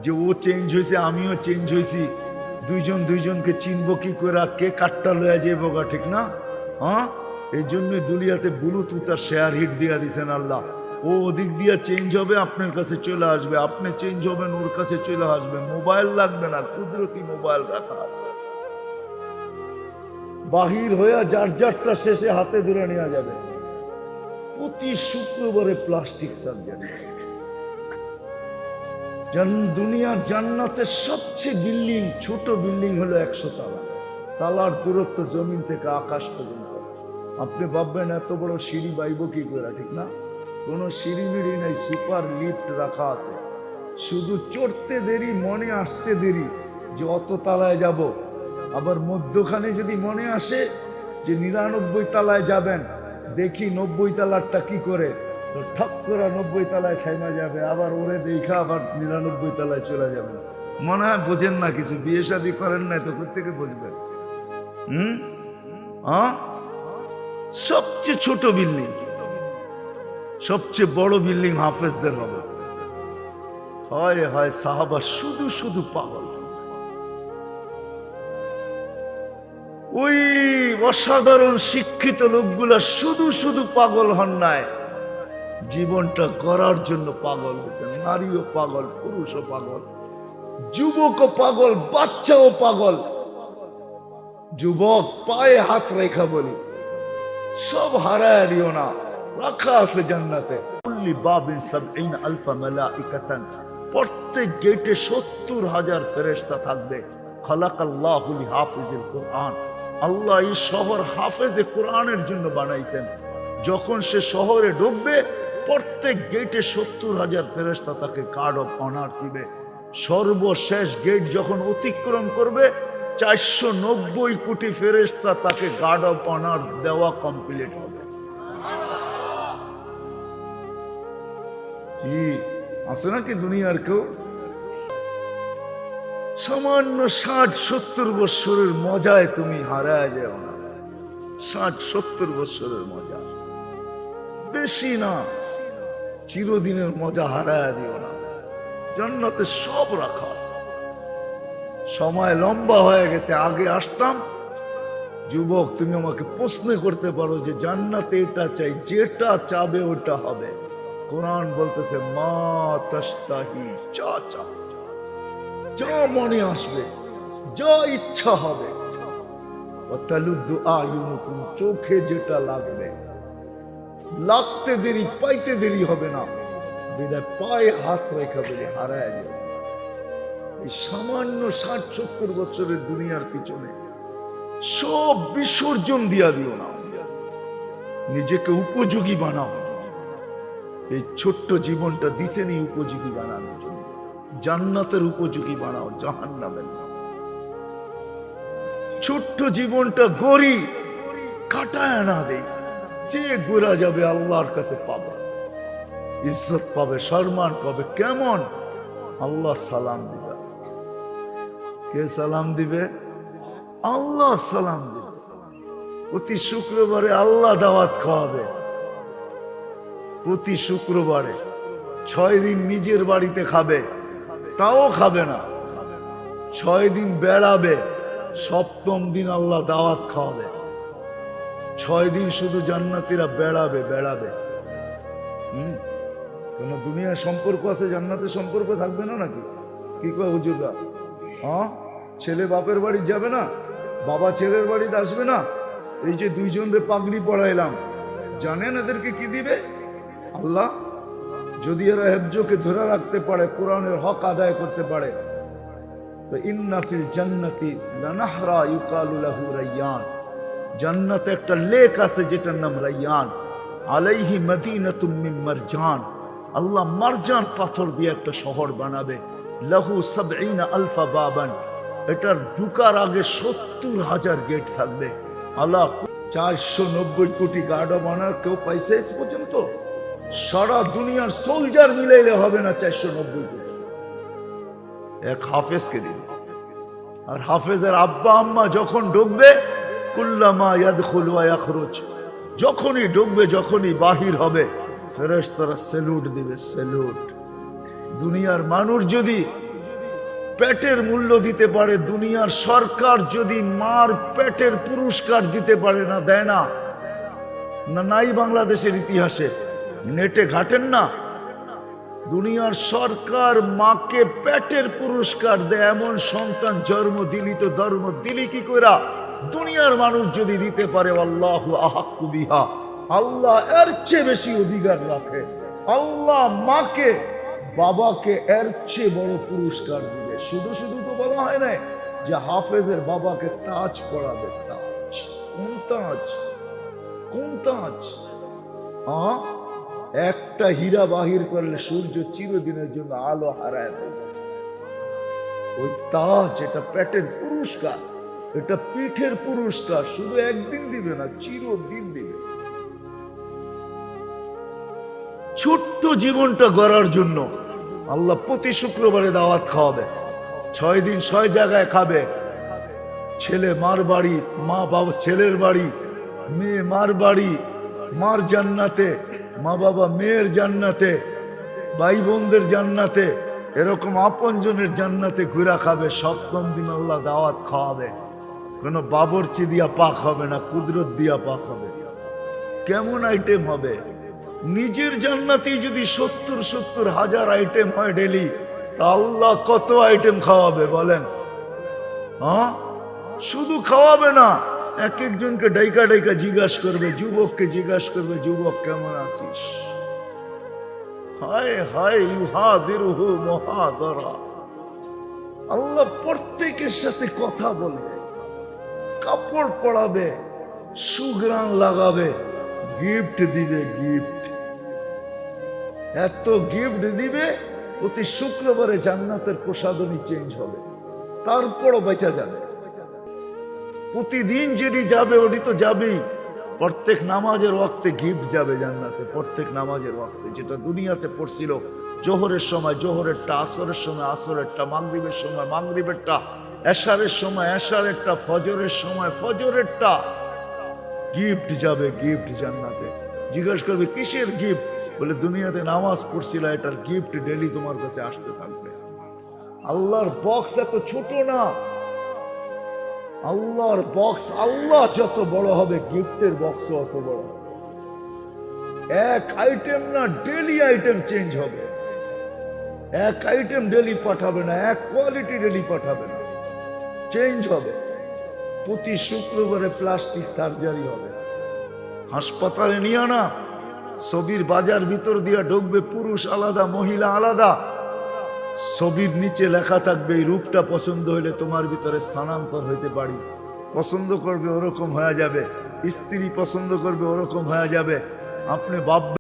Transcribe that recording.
যে ও চেঞ্জ হয়েছে আমিও চেঞ্জ হয়েছি, দুইজন দুইজনকে চিনবো কি করে, কে কাটটা লয়া যাইব গা, ঠিক না? হ্যাঁ, এই জন্যই দুনিয়াতে ব্লুটুথ আর শেয়ার হিট দিয়া দিছেন আল্লাহ। ও ওদিক দিয়া চেঞ্জ হবে, আপনার কাছে চলে আসবে, আপনি চেঞ্জ হবেন, ওর কাছে চলে আসবে। মোবাইল লাগবে না, কুদরতি মোবাইল রাখা আছে, বাহির হইয়া যার যারটা শেষে হাতে ধরে নেওয়া যাবে। প্রতি শুক্রবারে প্লাস্টিক সার্জারি। দুনিয়ার জান্নাতের সবচেয়ে বিল্ডিং, ছোট বিল্ডিং হলো 100 তালা। তালার দূরত্ব জমিন থেকে আকাশ পর্যন্ত। আপনি ভাববেন এত বড় সিঁড়ি বাইব কি করে, ঠিক না? কোনো সিঁড়ি মিড়ি নাই, সুপার লিফট রাখা আছে। শুধু চড়তে দেরি, মনে আসতে দেরি যে অত তালায় যাব। আবার মধ্যখানে যদি মনে আসে যে 99 তালায় যাবেন, দেখি 90 তালারটা কি করে, তো ঠক করে 90 তালায় থাইমা যাবে, আবার ওরে দেখা আবার 99 তালায় চলে যাবে। মনে হয় বোঝেন না কিছু, বিয়ে শাদী করেন নাই তো কোথেকে বুঝবেন? সবচেয়ে ছোট বিল্ডিং, সবচেয়ে বড় বিল্ডিং হাফেজদের হবে। হয় হয় সাহাবা শুধু শুধু পাগল। ওই অসাধারণ শিক্ষিত লোকগুলা শুধু শুধু পাগল হন নাই, জীবনটা গড়ার জন্য পাগল হয়েছেন। নারীও পাগল, পুরুষও পাগল, যুবকও পাগল, বাচ্চাও পাগল। যুবক পায়ে হাত রেখা বলি, সব হারায় দিও না, রাখা আছে জান্নাতে। প্রত্যেক গেটে 70,000 ফেরেশতা থাকবে। খালাকাল্লাহু লিহাফিজিল কুরআন। আল্লাহ এই শহর হাফেজে কোরআনের জন্য বানাইছেন। যখন সে শহরে ঢুকবে, প্রত্যেক গেটে 70,000 ফেরেশতা তাকে গার্ড অফ অনার দিবে। সর্বশেষ গেট যখন অতিক্রম করবে, 490 কোটি ফেরেশতা তাকে গার্ড অফ অনার দেওয়া কমপ্লিট হবে। কি আছে নাকি দুনিয়ার কেউ? সামান্য 60-70 বছরের মজায় তুমি হারায় যাও না। 60-70 বছরের মজা, বেশি না। চিরদিনের মজা হারায় দিও না। জান্নাতে সব রাখা আছে। সময় লম্বা হয়ে গেছে, আগে আসতাম। যুবক, তুমি আমাকে প্রশ্ন করতে পারো যে জান্নাতে এটা চাই, যেটা চাবে ওটা হবে। কোরআন বলতেছে মা তাশতাহি, চা চা, যা মনে আসবে, যা ইচ্ছা হবে। ওয়াতালুদ্দু আয়ুনুকুম, চোখে যেটা লাগবে, লাগতে দেরি পাইতে দেরি হবে না। বিদায় পায়ে হাত রেখা বলে হারায় যাবে। এই সামান্য 60-70 বছরের দুনিয়ার পিছনে সব বিসর্জন দিয়া দিও না। নিজেকে উপযোগী বানাও। এই ছোট্ট জীবনটা দিছেনি উপযোগী বানানোর জন্য। জান্নাতের উপযোগী বানাও, জাহান্নামের না। ছোট্ট জীবনটা গড়ি, কাটায় না দেই, যে গোরা যাবে আল্লাহর কাছে পাবে, ইজ্জত পাবে, সম্মান পাবে। কেমন? আল্লাহ সালাম দিবে। কে সালাম দিবে? আল্লাহ সালাম দিবে। প্রতি শুক্রবারে আল্লাহ দাওয়াত খাওয়াবে। প্রতি শুক্রবারে 6 দিন নিজের বাড়িতে খাবে, তাও খাবে না। 6 দিন বেড়াবে, 7ম দিন আল্লাহ দাওয়াত খাওয়াবে। 6 দিন শুধু জান্নাতীরা বেড়াবে বেড়াবে। কোন দুনিয়ার সম্পর্ক আছে, জান্নাতের সম্পর্ক থাকবে না নাকি? কি কয় হুজুররা? হ্যাঁ, ছেলে বাপের বাড়ি যাবে না, বাবা ছেলের বাড়িতে আসবে না। এই যে 2 জনরে পাগড়ি পড়াইলাম, জানেন এদেরকে কি দিবে আল্লাহ? যদি এরা হেফজকে ধরে রাখতে পারে, কোরআনের হক আদায় করতে পারে, তো ইন্না ফিল জান্নাতি লানাহরা ইউকালু লাহু রায়্যান। জান্নাতে একটা লেক আছে যেটার নাম রায়্যান। আলাইহি মদিনাতুম মিন মারজান। আল্লাহ মারজান পাথর দিয়ে একটা শহর বানাবে। লাহু 70,000 বাবান। এটার ঢুকার আগে 70,000 গেট থাকবে। আল্লাহ 490 কোটি গার্ড বানার কেউ পাইছে এস পর্যন্ত? সারা দুনিয়ার সোলজার মিলাইলে হবে না 490 কোটি। এক হাফেজকে দিন। আর হাফেজের আব্বা আম্মা যখন ঢুকবে, কুল্লামা ইয়াদখুলু ওয়া ইয়াখরুজ, যখনই ঢুকবে, যখনই বাহির হবে, ফেরেশতারা স্যালুট দিবে, স্যালুট। দুনিয়ার মানুষ যদি পেটের মূল্য দিতে পারে, দুনিয়ার সরকার যদি মার পেটের পুরস্কার দিতে পারে না, দেয় না? না নাই বাংলাদেশের ইতিহাসে? নেটে ঘাটেন না? দুনিয়ার সরকার মাকে পেটের পুরস্কার দেয়, এমন সন্তান জন্ম দিলি তো ধর্ম দিলি কি কইরা? দুনিয়ার মানুষ যদি দিতে পারে, আল্লাহু আহাক্কু বিহা, আল্লাহ এর চেয়ে বেশি অধিকার রাখে। আল্লাহ মাকে বাবাকে এর চেয়ে বড় পুরস্কার দিবে। শুধু শুধু তো বলা হয় না যে হাফেজের বাবাকে তাজ পড়াবে। তাজ? কোন তাজ? কোন তাজ? একটা হীরা বাহির করলে সূর্য চিরদিনের জন্য আলো হারায় দেবে। ওই তাজ, এটা পেটের পুরস্কার, এটা পিঠের পুরস্কার। শুধু একদিন দিবে না, চিরদিন দিবে। ছোট্ট জীবনটা গড়ার জন্য আল্লাহ প্রতি শুক্রবারে দাওয়াত খাওয়াবে। 6 দিন 6 জায়গায় খাবে। ছেলে মার বাড়ি, মা বাবা ছেলের বাড়ি, মেয়ে মার বাড়ি, মার জান্নাতে, মা বাবা মেয়ের জান্নাতে, ভাই বোনদের জান্নাতে, এরকম আপনজনের জান্নাতে ঘুরা খাবে। 7ম দিন আল্লাহ দাওয়াত খাওয়াবে। কোনো বাবরচি দিয়া পাক হবে না, কুদরত দিয়া পাক হবে। কেমন আইটেম হবে? নিজের জান্নাতেই যদি 70 হাজার আইটেম হয় ডেলি, তা আল্লাহ কত আইটেম খাওয়াবে বলেন? শুধু খাওয়াবে না, এক একজনকে ডাইকা ডাইকা জিজ্ঞাসা করবে, যুবককে জিজ্ঞাসা করবে, যুবক কেমন আছিস? হায় হায় ইউহাদিরুহু মুহাদারা। আল্লাহ প্রত্যেকের সাথে কথা বলবে, কাপড় পরাবে, সুঘ্রাণ লাগাবে, গিফট দিবে। গিফট, এত গিফট দিবে, প্রতি শুক্রবারে জান্নাতের প্রসাদনী চেঞ্জ হবে। তারপরও বেঁচে যাবে। প্রতিদিন যেটি যাবে ওটি তো যাবেই। প্রত্যেক নামাজের ওয়াক্তে গিফট যাবে জান্নাতে। প্রত্যেক নামাজের ওয়াক্তে, যেটা দুনিয়াতে পড়ছিল জোহরের সময় জোহরেরটা, আসরের সময় আসরেরটা, মাগরিবের সময় মাগরিবেরটা, এশারের সময় এশারেরটা, ফজরের সময় ফজরেরটা। গিফট যাবে, গিফট জান্নাতে। জিজ্ঞাসা করবে কিসের গিফট? বলে দুনিয়াতে নামাজ পড়ছিল, এটার গিফট ডেলি তোমার কাছে আসতে থাকবে। আল্লাহর বক্স এত ছোট না। আল্লাহর বক্স, আল্লাহ যত বড় হবে গিফটের বক্স অত বড়। এক আইটেম না, ডেলি আইটেম চেঞ্জ হবে। এক আইটেম ডেলি পাঠাবে না, এক কোয়ালিটি ডেলি পাঠাবে না, চেঞ্জ হবে। প্রতি শুক্রবারে প্লাস্টিক সার্জারি হবে। হাসপাতালে নিয়ে না, ছবির বাজার ভিতর দিয়া ঢুকবে, পুরুষ আলাদা মহিলা আলাদা। ছবির নিচে লেখা থাকবে, এই রূপটা পছন্দ হইলে তোমার ভিতরে স্থানান্তর হইতে পারি। পছন্দ করবে ওরকম হয়ে যাবে, স্ত্রী পছন্দ করবে ওরকম হয়ে যাবে। আপনি ভাববেন